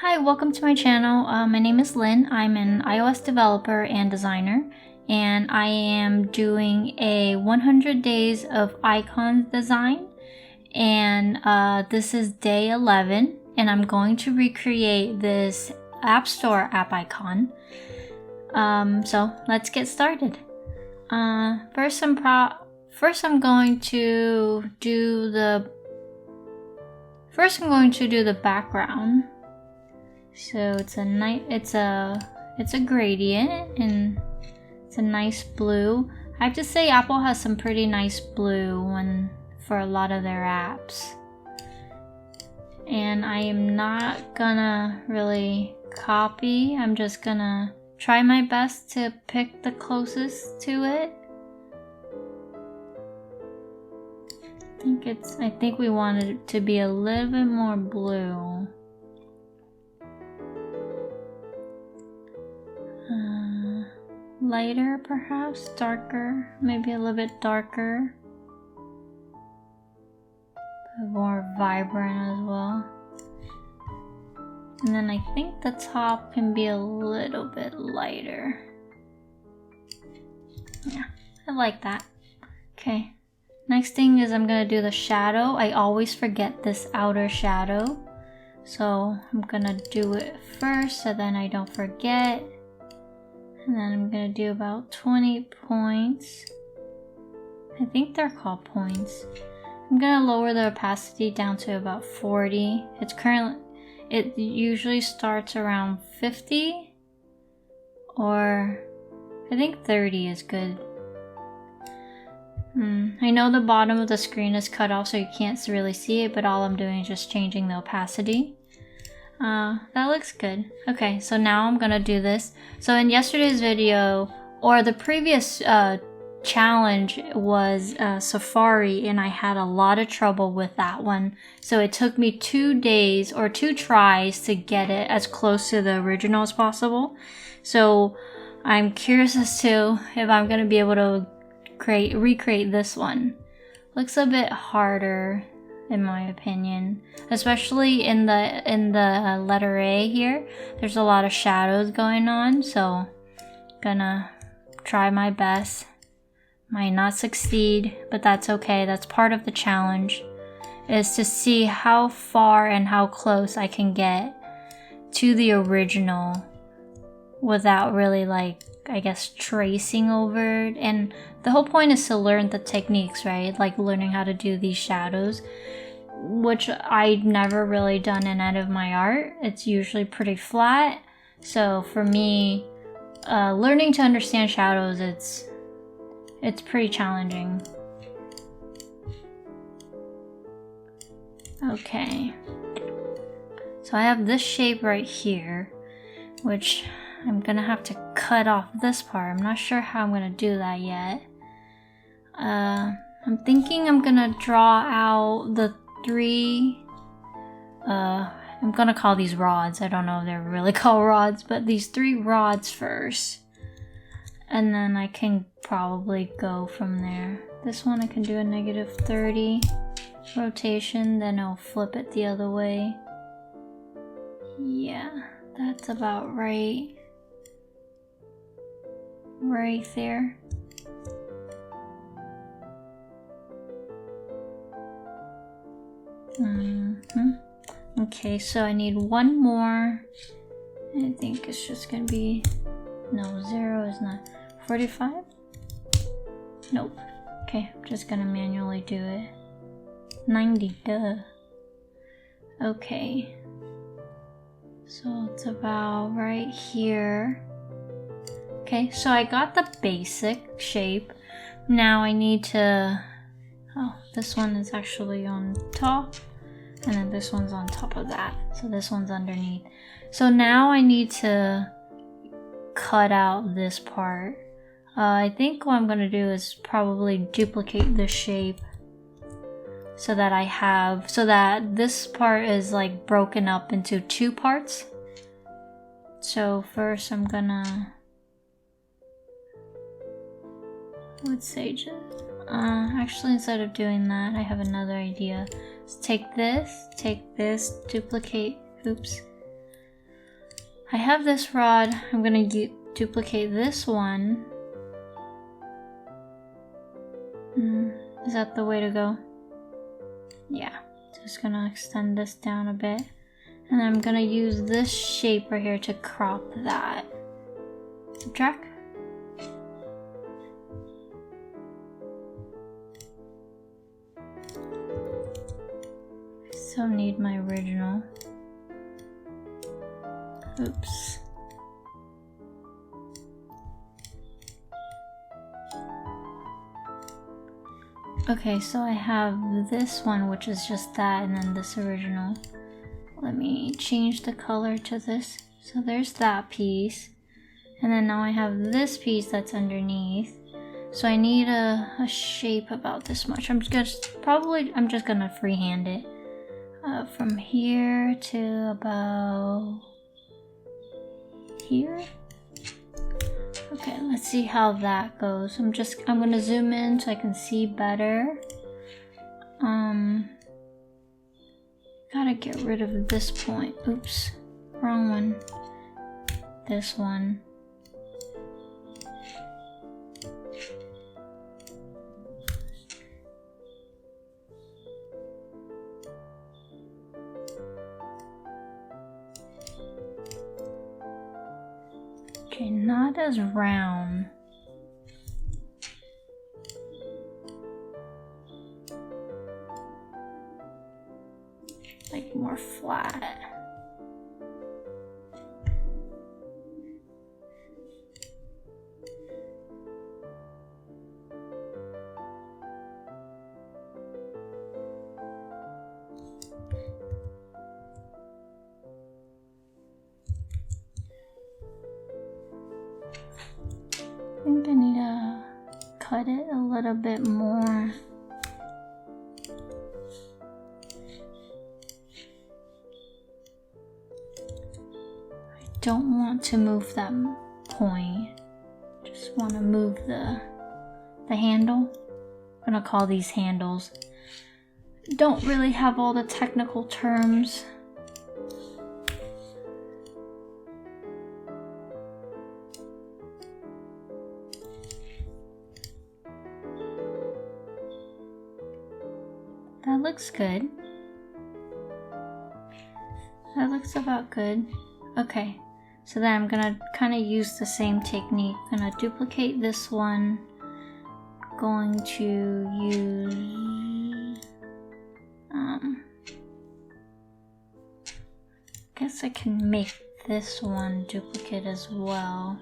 Hi, welcome to my channel. My name is Lynn. I'm an iOS developer and designer, and I am doing a 100 days of icons design, and this is day 11, and I'm going to recreate this App Store app icon. So let's get started. First I'm going to do the background. So it's a gradient and it's a nice blue. I have to say Apple has some pretty nice blue for a lot of their apps. And I am not gonna really copy. I'm just gonna try my best to pick the closest to it. I think we wanted it to be a little bit more blue. Lighter, perhaps, darker, maybe a little bit darker, but more vibrant as well. And then I think the top can be a little bit lighter. Yeah, I like that. Okay, next thing is I'm gonna do the shadow. I always forget this outer shadow, so I'm gonna do it first so then I don't forget. And then I'm gonna do about 20 points. I think they're called points. I'm gonna lower the opacity down to about 40. It usually starts around 50, or I think 30 is good. I know the bottom of the screen is cut off so you can't really see it, but all I'm doing is just changing the opacity. That looks good. Okay, so now I'm gonna do this. So in yesterday's video, or the previous challenge was Safari, and I had a lot of trouble with that one. So it took me 2 days or 2 tries to get it as close to the original as possible. So I'm curious as to if I'm gonna be able to recreate this one. Looks a bit harder, in my opinion, especially in the letter A here. There's a lot of shadows going on, so gonna try my best. Might not succeed, but that's okay. That's part of the challenge, is to see how far and how close I can get to the original without really, like, I guess, tracing over it. And the whole point is to learn the techniques, right? Like learning how to do these shadows, which I've never really done in any of my art. It's usually pretty flat. So for me, learning to understand shadows, it's pretty challenging. Okay. So I have this shape right here, which I'm gonna have to cut off this part. I'm not sure how I'm gonna do that yet. I'm thinking I'm gonna draw out the 3, I'm gonna call these rods. I don't know if they're really called rods, but these 3 rods first. And then I can probably go from there. This one I can do a -30 rotation, then I'll flip it the other way. Yeah, that's about right. Right there. Okay, so I need one more. I think it's just gonna be, no, 0 is not 45. Nope. Okay, I'm just gonna manually do it. 90, duh. Okay, so it's about right here. Okay, so I got the basic shape. Now I need to, oh, this one is actually on top, and then this one's on top of that. So this one's underneath. So now I need to cut out this part. I think what I'm gonna do is probably duplicate the shape so that this part is like broken up into 2 parts. So first I'm gonna, let's say just, actually instead of doing that, I have another idea. Let's take this, duplicate, oops, I have this rod. I'm gonna duplicate this one. Is that the way to go? Yeah. Just gonna extend this down a bit. And then I'm gonna use this shape right here to crop that. Subtract. Still need my original. Oops. Okay, so I have this one, which is just that, and then this original. Let me change the color to this. So there's that piece. And then now I have this piece that's underneath. So I need a shape about this much. I'm just gonna freehand it. From here to about here. Okay, let's see how that goes. I'm gonna zoom in so I can see better. Gotta get rid of this point. Oops, wrong one. This one. Okay, not as round. Like more flat. I think I need to cut it a little bit more. I don't want to move that point. Just want to move the handle. I'm gonna call these handles. Don't really have all the technical terms. That looks good. That looks about good. Okay, so then I'm gonna kind of use the same technique. I'm gonna duplicate this one. Going to use, guess I can make this one duplicate as well.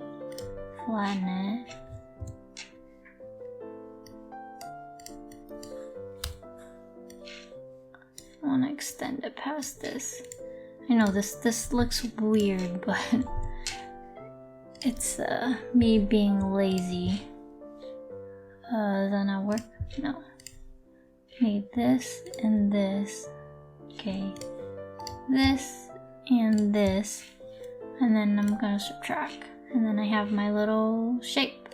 Flatten it. I want to extend it past this. I know this looks weird, but it's me being lazy. Does that not work? No. Need this and this. Okay. This and this. And then I'm gonna subtract. And then I have my little shape.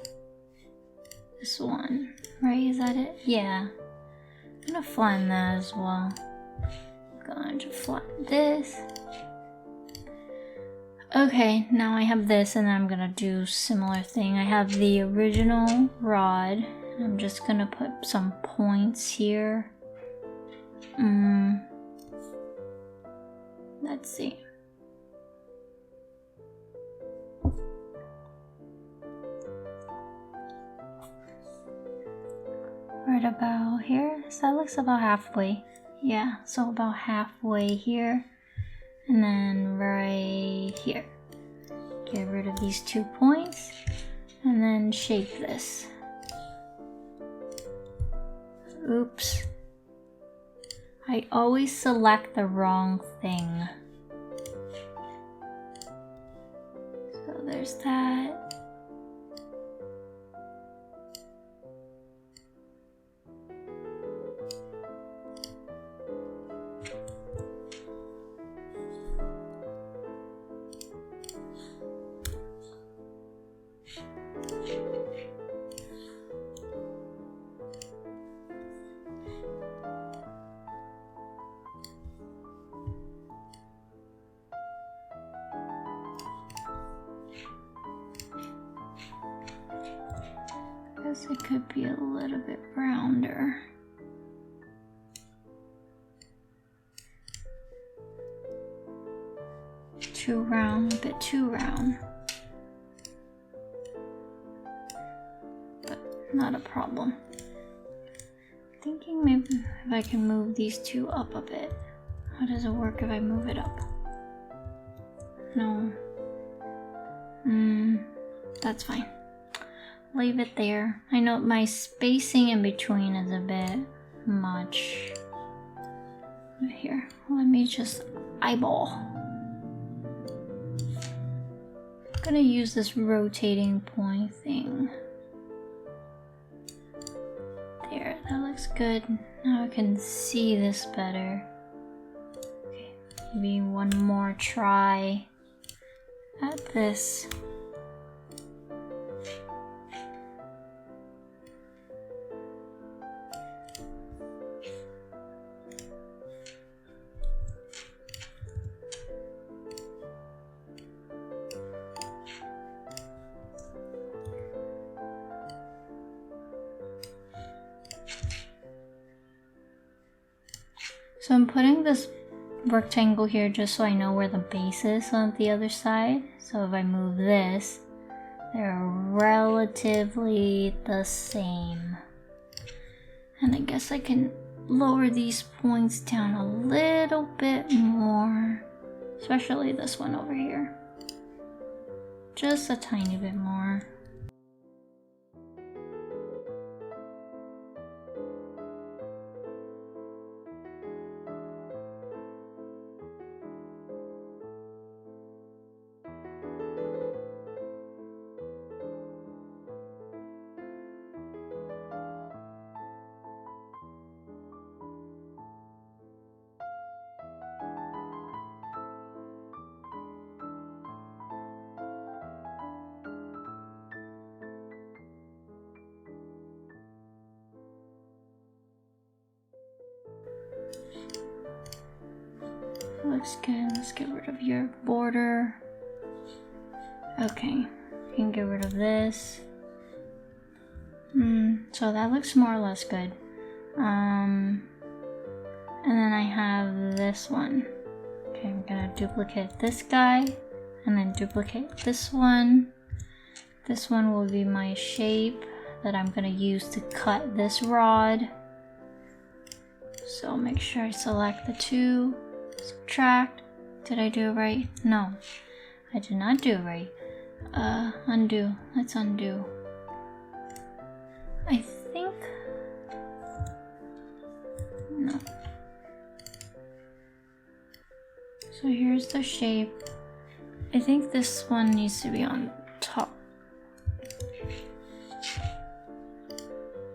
This one. Right? Is that it? Yeah. I'm gonna flatten that as well. Going to flatten this. Okay, now I have this, and then I'm gonna do similar thing. I have the original rod. I'm just gonna put some points here. Let's see. Right about here. So that looks about halfway. Yeah, so about halfway here. And then right here. Get rid of these 2 points. And then shape this. Oops. I always select the wrong thing. So there's that. So it could be a little bit rounder. Too round, a bit too round. But not a problem. Thinking maybe if I can move these two up a bit. How does it work if I move it up? No. That's fine. Leave it there. I know my spacing in between is a bit much. Here, let me just eyeball. I'm gonna use this rotating point thing. There, that looks good. Now I can see this better. Okay, maybe one more try at this. So I'm putting this rectangle here just so I know where the base is on the other side. So if I move this, they're relatively the same. And I guess I can lower these points down a little bit more, especially this one over here. Just a tiny bit more. Looks good. Let's get rid of your border. Okay, you can get rid of this. So that looks more or less good. And then I have this one. Okay, I'm gonna duplicate this guy and then duplicate this one. This one will be my shape that I'm gonna use to cut this rod. So make sure I select the two. Subtract. Did I do it right? No, I did not do it right. Undo. Let's undo. I think... No. So here's the shape. I think this one needs to be on top.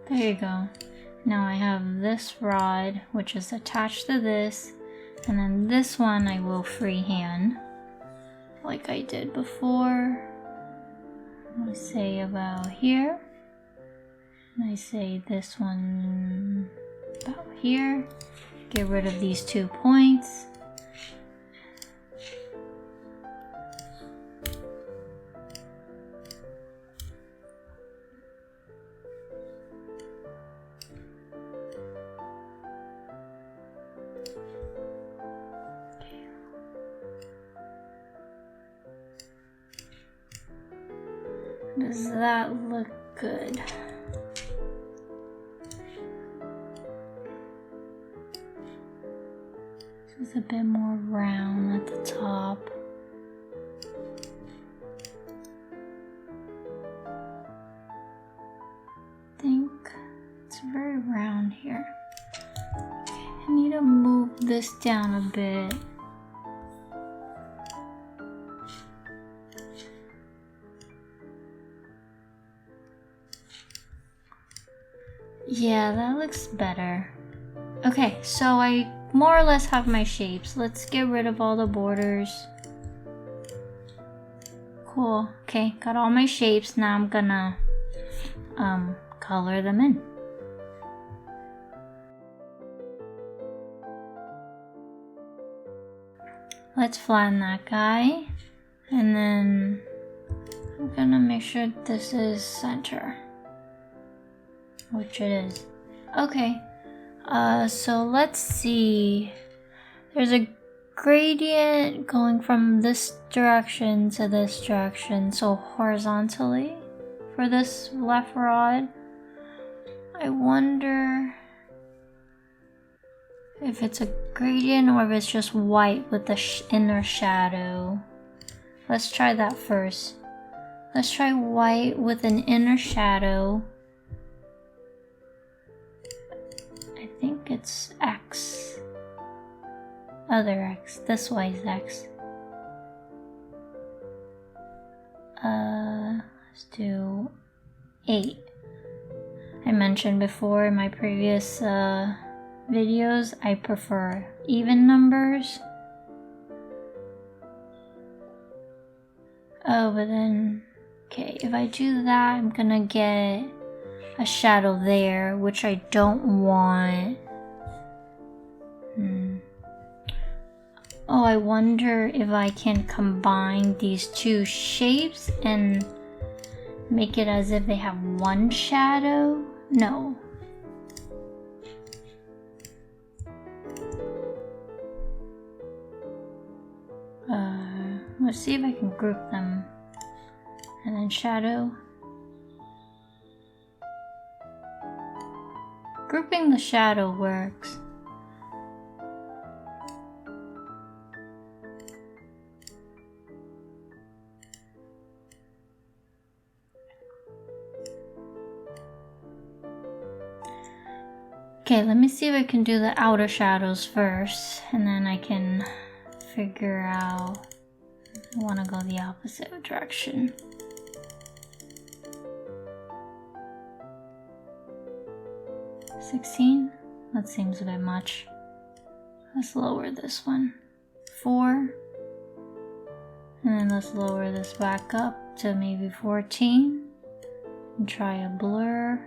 There you go. Now I have this rod, which is attached to this. And then this one I will freehand, like I did before. I say about here. And I say this one about here. Get rid of these 2 points. Does that look good? This is a bit more round at the top. I think it's very round here. Okay, I need to move this down a bit. Yeah, that looks better. Okay, so I more or less have my shapes. Let's get rid of all the borders. Cool. Okay, got all my shapes. Now I'm gonna color them in. Let's flatten that guy. And then I'm gonna make sure this is center. which it is. Okay, so let's see. There's a gradient going from this direction to this direction, so horizontally for this left rod. I wonder if it's a gradient or if it's just white with the inner shadow. Let's try that first. Let's try white with an inner shadow. I think it's X. Other X. This way is X. Let's do 8. I mentioned before in my previous videos, I prefer even numbers. Oh, but then, okay, if I do that, I'm gonna get a shadow there, which I don't want. Oh, I wonder if I can combine these two shapes and make it as if they have one shadow? No. Let's see if I can group them. And then shadow. Grouping the shadow works. Okay, let me see if I can do the outer shadows first, and then I can figure out. I want to go the opposite direction. $16? That seems a bit much. Let's lower this one. 4. And then let's lower this back up to maybe 14. And try a blur.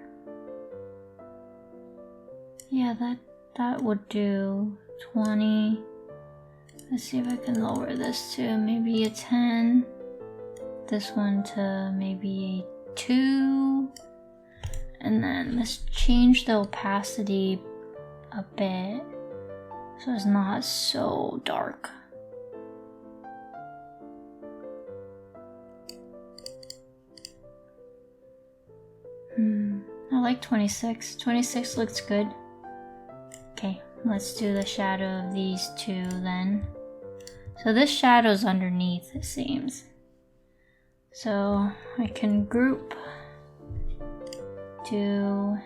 Yeah, that would do 20. Let's see if I can lower this to maybe a 10. This one to maybe a 2. And then let's change the opacity a bit so it's not so dark. I like 26. 26 looks good. Okay, let's do the shadow of these two then. So this shadow's underneath, it seems. So I can group, do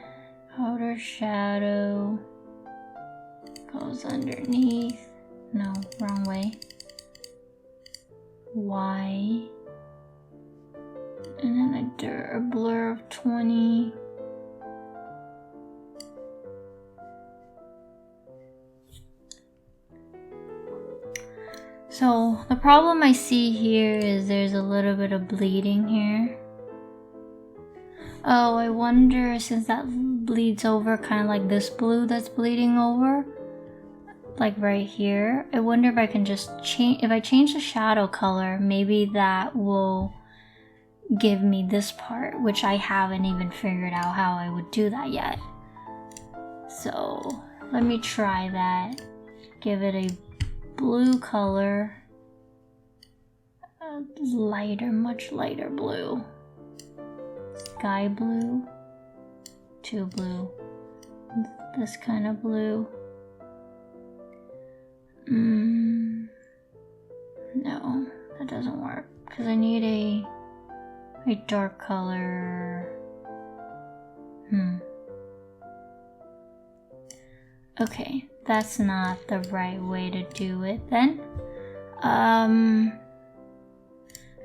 outer shadow, goes underneath, no, wrong way, Y, and then I do a blur of 20. So the problem I see here is there's a little bit of bleeding here. Oh, I wonder, since that bleeds over kind of like this blue that's bleeding over, like right here, I wonder if I can just change, if I change the shadow color, maybe that will give me this part, which I haven't even figured out how I would do that yet. So let me try that. Give it a blue color, lighter, much lighter blue, sky blue, too blue, this kind of blue. No, that doesn't work because I need a dark color. Okay, that's not the right way to do it then.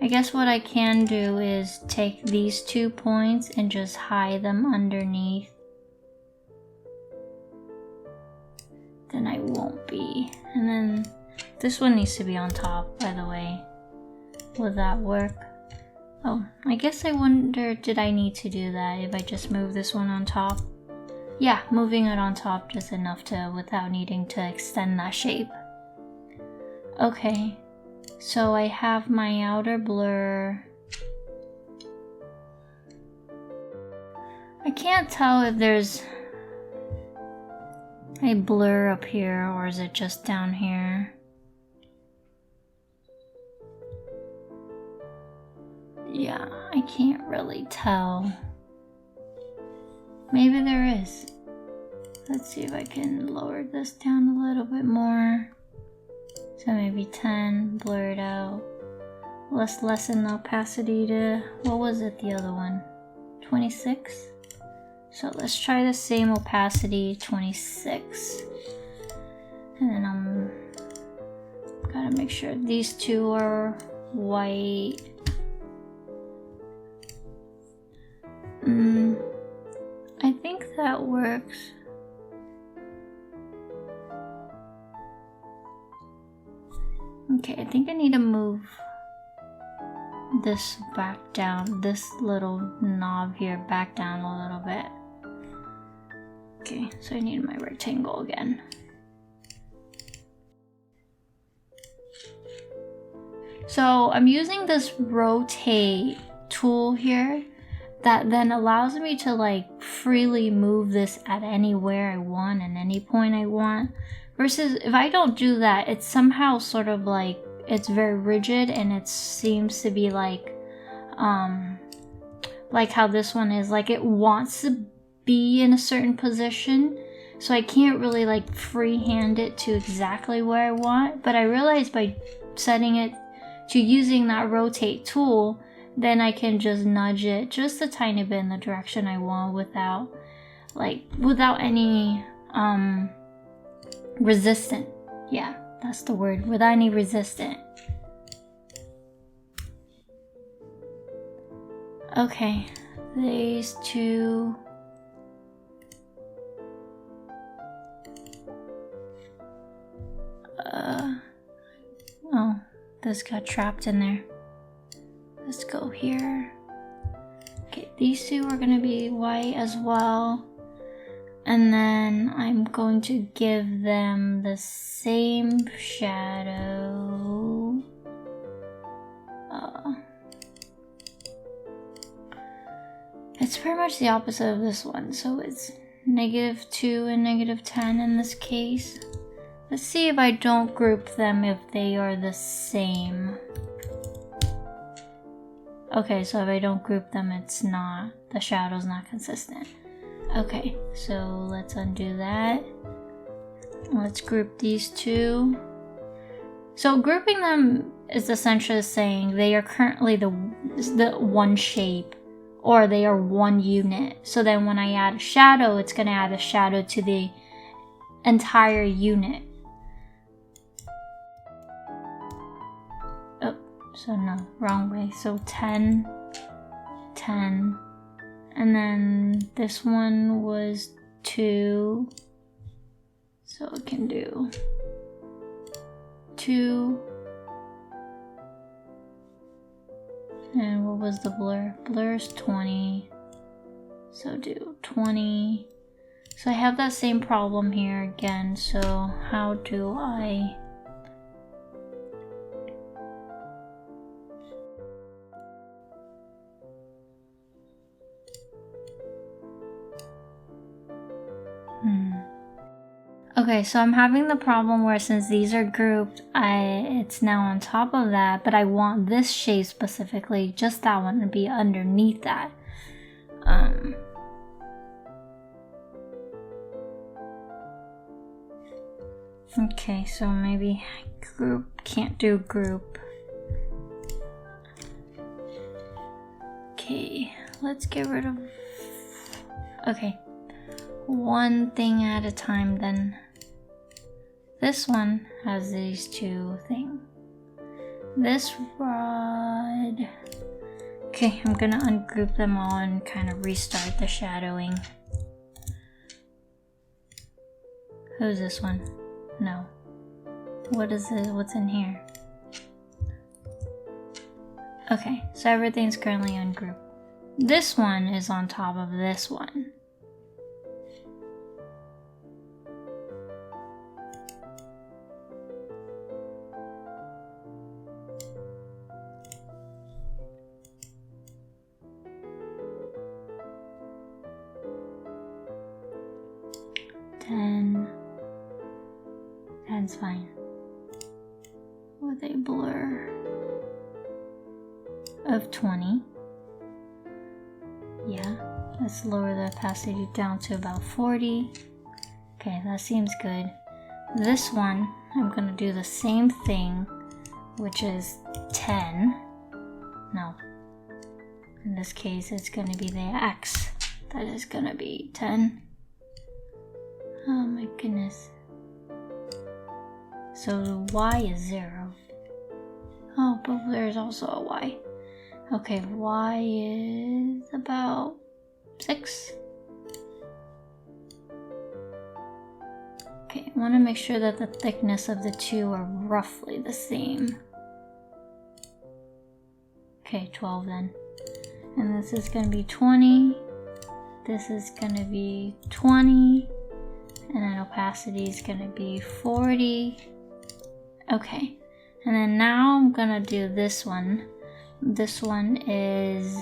I guess what I can do is take these 2 points and just hide them underneath. Then I won't be. And then this one needs to be on top, by the way. Will that work? Oh, I guess I wonder, did I need to do that if I just move this one on top? Yeah, moving it on top just enough to, without needing to extend that shape. Okay, so I have my outer blur. I can't tell if there's a blur up here or is it just down here. Yeah, I can't really tell. Maybe there is. Let's see if I can lower this down a little bit more. So maybe 10, blur it out. Let's lessen the opacity to, what was it, the other one? 26? So let's try the same opacity, 26. And then I'm gotta make sure these two are white. I think that works. Okay, I think I need to move this back down, this little knob here back down a little bit. Okay, so I need my rectangle again. So I'm using this rotate tool here that then allows me to like freely move this at anywhere I want and any point I want. Versus if I don't do that, it's somehow sort of like, it's very rigid and it seems to be like how this one is, like it wants to be in a certain position. So I can't really like freehand it to exactly where I want. But I realized by setting it to using that rotate tool, then I can just nudge it just a tiny bit in the direction I want without any resistance. Yeah, that's the word, without any resistance. Okay, these two. Oh, this got trapped in there. Let's go here. Okay, these two are gonna be white as well. And then I'm going to give them the same shadow. It's pretty much the opposite of this one. So it's -2 and -10 in this case. Let's see if I don't group them if they are the same. Okay, so if I don't group them, it's not, the shadow's not consistent. Okay, so let's undo that. Let's group these two. So grouping them is essentially saying they are currently the one shape, or they are one unit. So then when I add a shadow, it's gonna add a shadow to the entire unit. Oh, so no, wrong way. So 10, 10. And then this one was 2, so it can do 2. And what was the blur? Blur's 20, so do 20. So I have that same problem here again, so how do I... Okay, so I'm having the problem where since these are grouped, it's now on top of that, but I want this shape specifically, just that one, to be underneath that. Okay, so maybe group, can't do group. Okay, let's get rid of... Okay, one thing at a time then. This one has these two things. This rod... Okay, I'm gonna ungroup them all and kind of restart the shadowing. Who's this one? No. What is it? What's in here? Okay, so everything's currently ungrouped. This one is on top of this one. 10's fine. With a blur of 20. Yeah, let's lower the opacity down to about 40. Okay, that seems good. This one, I'm gonna do the same thing, which is 10. No. In this case, it's gonna be the X. That is gonna be 10. Oh my goodness. So the Y is 0. Oh, but there's also a Y. Okay, Y is about 6. Okay, I want to make sure that the thickness of the two are roughly the same. Okay, 12 then. And this is going to be 20. This is going to be 20. And then opacity is going to be 40. Okay, and then now I'm going to do this one. This one is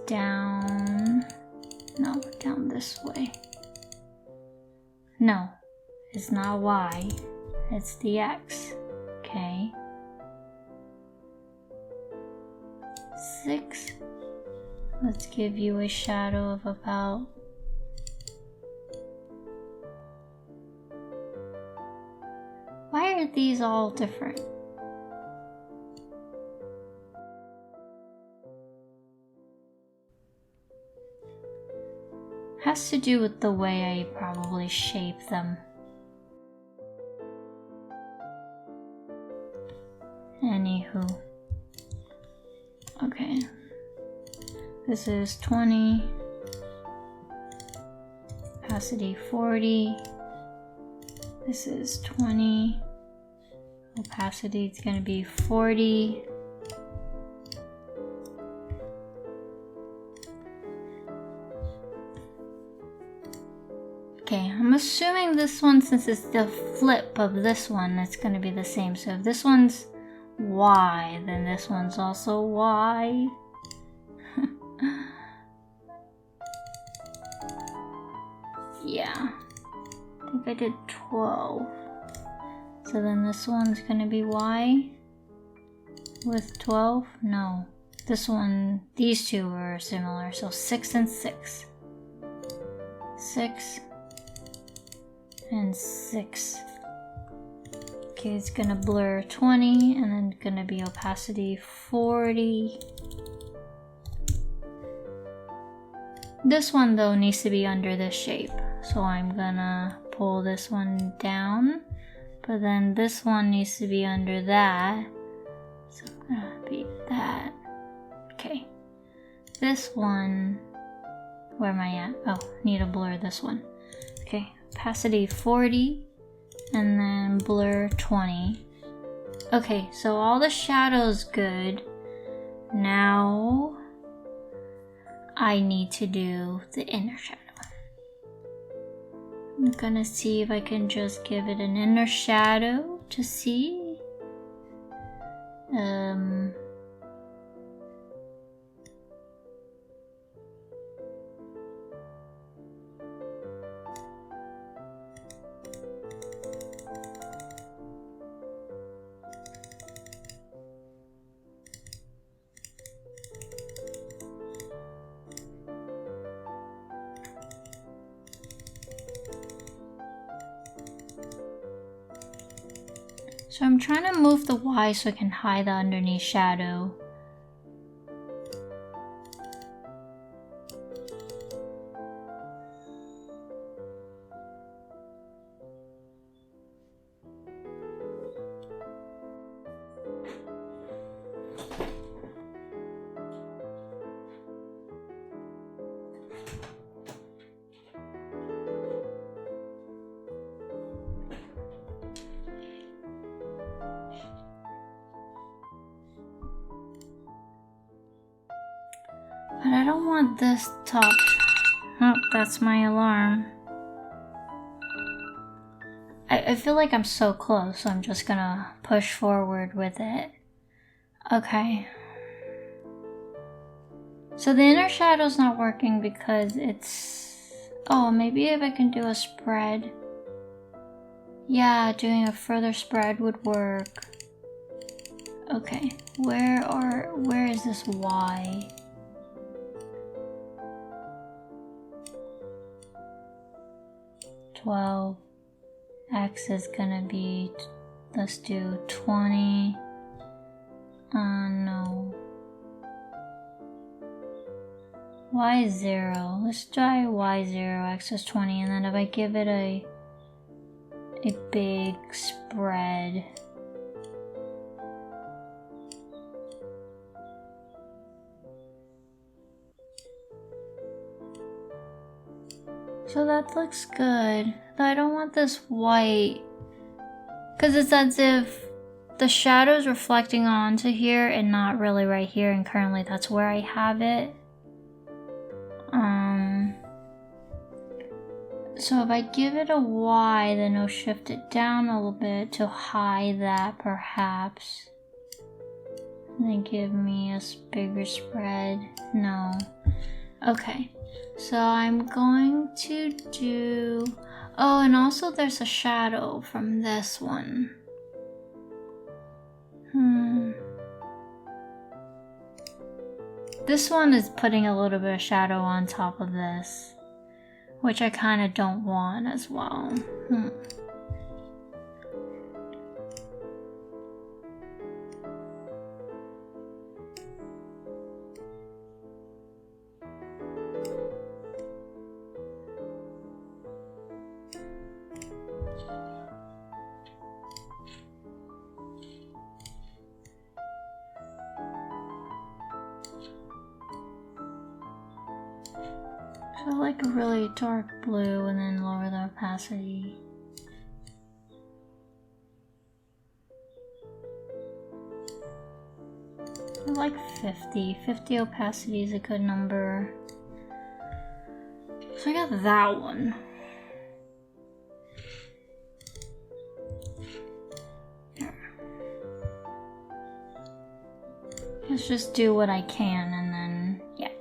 down this way. No, it's not Y, it's the X. Okay. 6. Let's give you a shadow of about Why are these all different? Has to do with the way I probably shape them. Anywho. Okay. This is 20. Opacity 40. This is 20. Opacity is going to be 40. Okay, I'm assuming this one, since it's the flip of this one, it's going to be the same. So if this one's Y, then this one's also Y. Yeah, I think I did 12. So then this one's going to be Y with 12? No, this one, these two are similar. So 6 and 6. 6 and 6. Okay, it's gonna blur 20 and then gonna be opacity 40. This one though needs to be under this shape, so I'm gonna pull this one down, but then this one needs to be under that, so I'm gonna be that. Okay, this one, where am I at? Oh, need to blur this one. Okay, opacity 40 and then blur 20. Okay, so all the shadows good. Now I need to do the inner shadow. I'm gonna see if I can just give it an inner shadow to see. So I'm trying to move the Y so I can hide the underneath shadow. But I don't want this top. Oh, that's my alarm. I feel like I'm so close, so I'm just gonna push forward with it. Okay. So the inner shadow's not working because it's... Oh, maybe if I can do a spread. Yeah, doing a further spread would work. Okay, where is this Y? X is gonna be, let's do 20. No. Y is 0. Let's try Y0, X is 20, and then if I give it a big spread. So that looks good. Though I don't want this white, because it's as if the shadow's reflecting onto here and not really right here, and currently that's where I have it. So if I give it a Y, then it'll shift it down a little bit to hide that perhaps. And then give me a bigger spread. No. Okay. So I'm going to do... Oh, and also there's a shadow from this one. This one is putting a little bit of shadow on top of this, which I kind of don't want as well. So like a really dark blue and then lower the opacity. I like 50. 50 opacity is a good number. So I got that one. There. Let's just do what I can and then, yeah.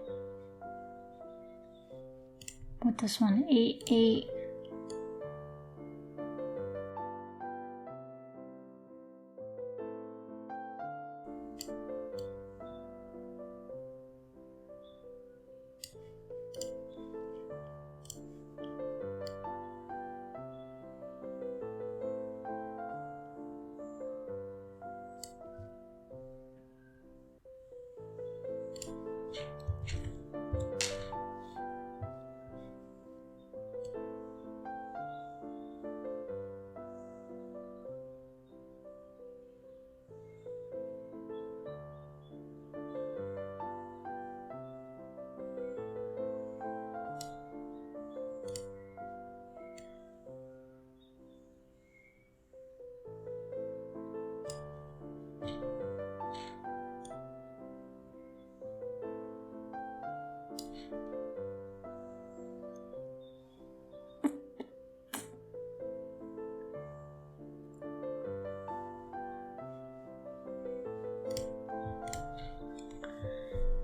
With this one, 8, 8.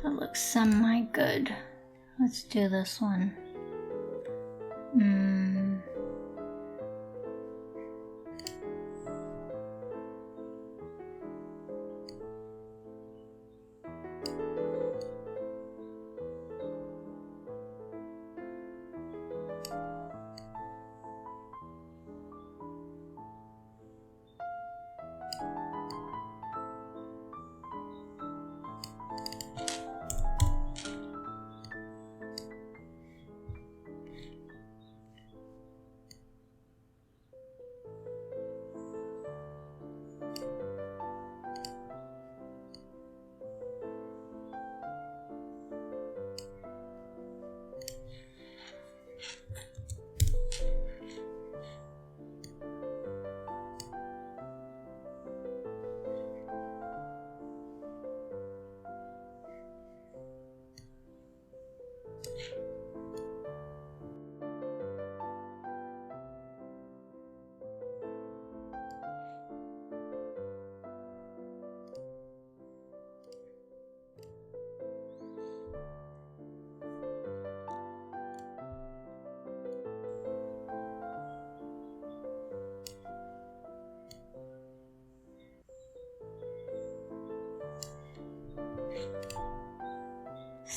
That looks semi-good. Let's do this one.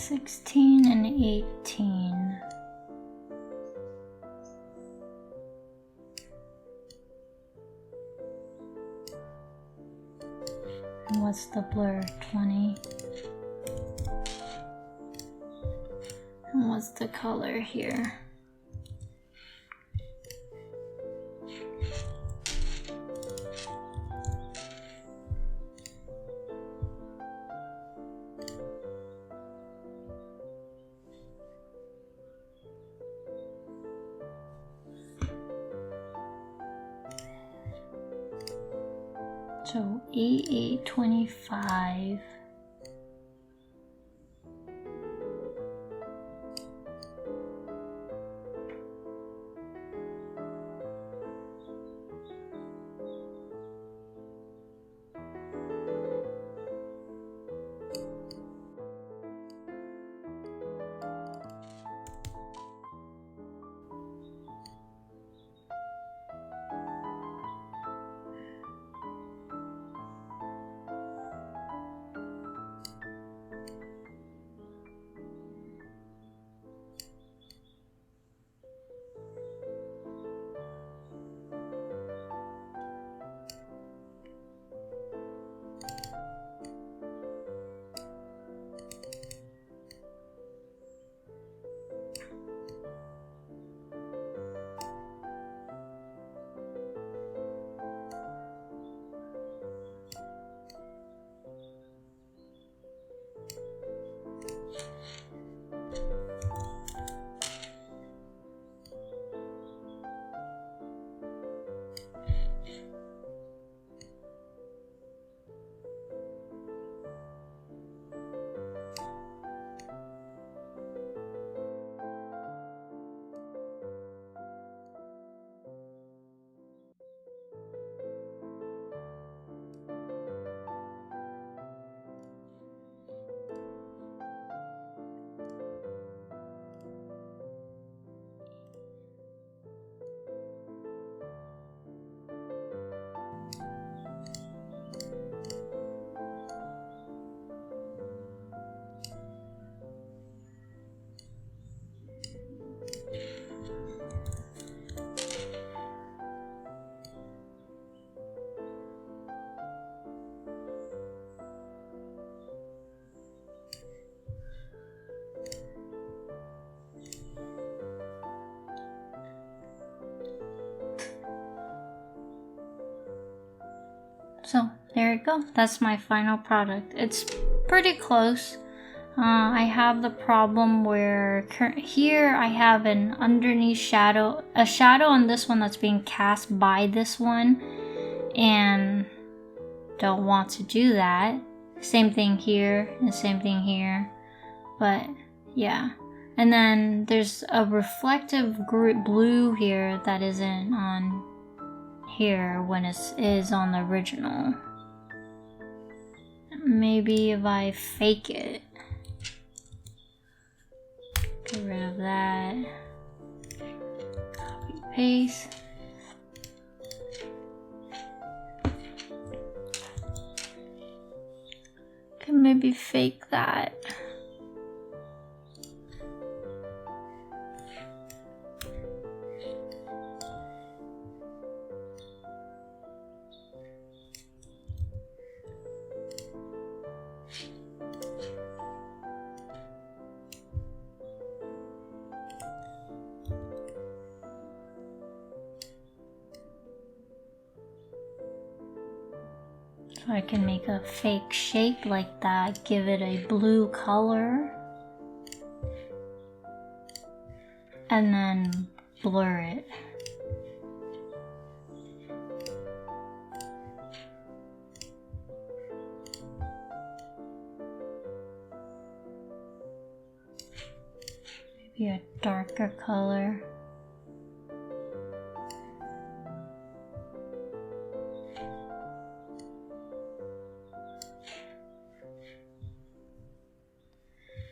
16 and 18. And what's the blur? 20. And what's the color here? So 8825. So there you go. That's my final product. It's pretty close. I have the problem where here I have an underneath shadow, a shadow on this one that's being cast by this one, and don't want to do that. Same thing here and same thing here, but yeah. And then there's a reflective blue here that isn't on here when it is on the original. Maybe if I fake it. Get rid of that. Copy, paste. Can maybe fake that. So I can make a fake shape like that, give it a blue color, and then blur it. Maybe a darker color.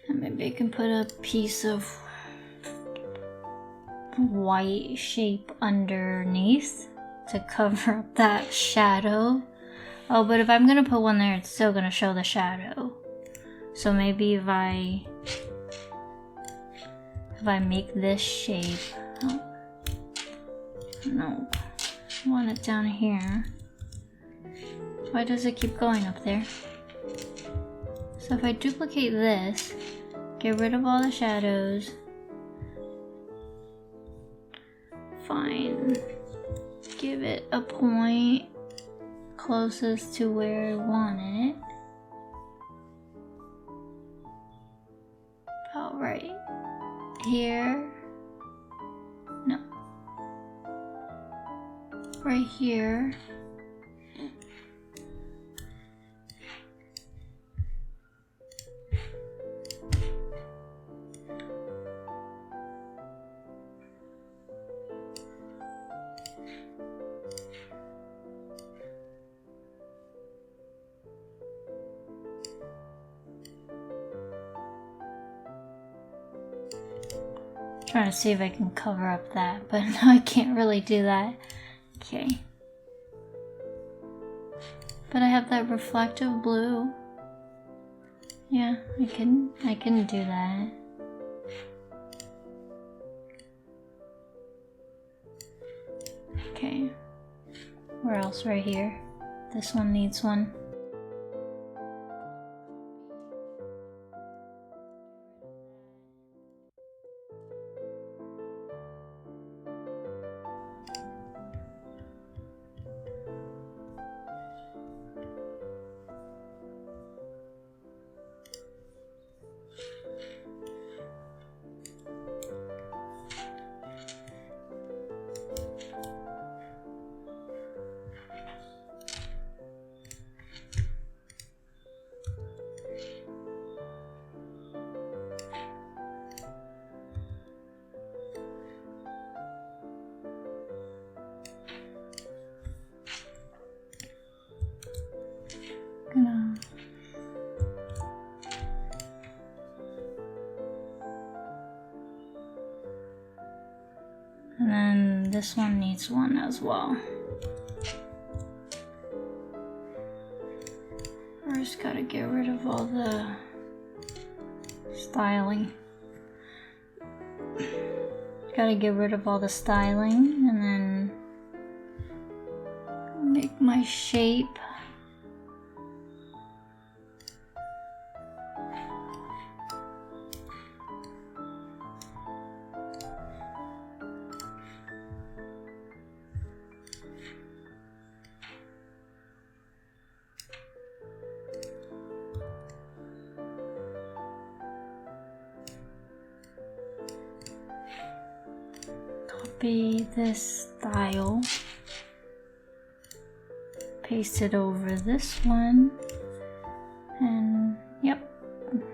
Maybe I can put a piece of white shape underneath to cover up that shadow. Oh, but if I'm gonna put one there, it's still gonna show the shadow. So maybe if I if I make this shape, oh, no, I want it down here. Why does it keep going up there? So if I duplicate this, get rid of all the shadows, fine, give it a point closest to where I want it, about right here, no, right here. Trying to see if I can cover up that, but no, I can't really do that. Okay. But I have that reflective blue. Yeah, I can do that. Okay. Where else? Right here. This one needs one. And then this one needs one as well. First, gotta get rid of all the styling. Gotta get rid of all the styling and then make my shape. Copy this style, paste it over this one, and yep,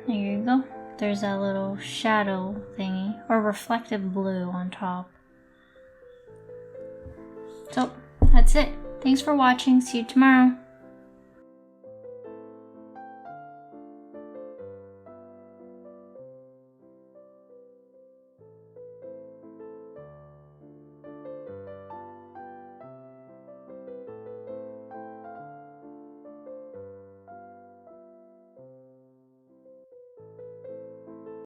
there you go. There's that little shadow thingy, or reflective blue on top. So that's it. Thanks for watching. See you tomorrow.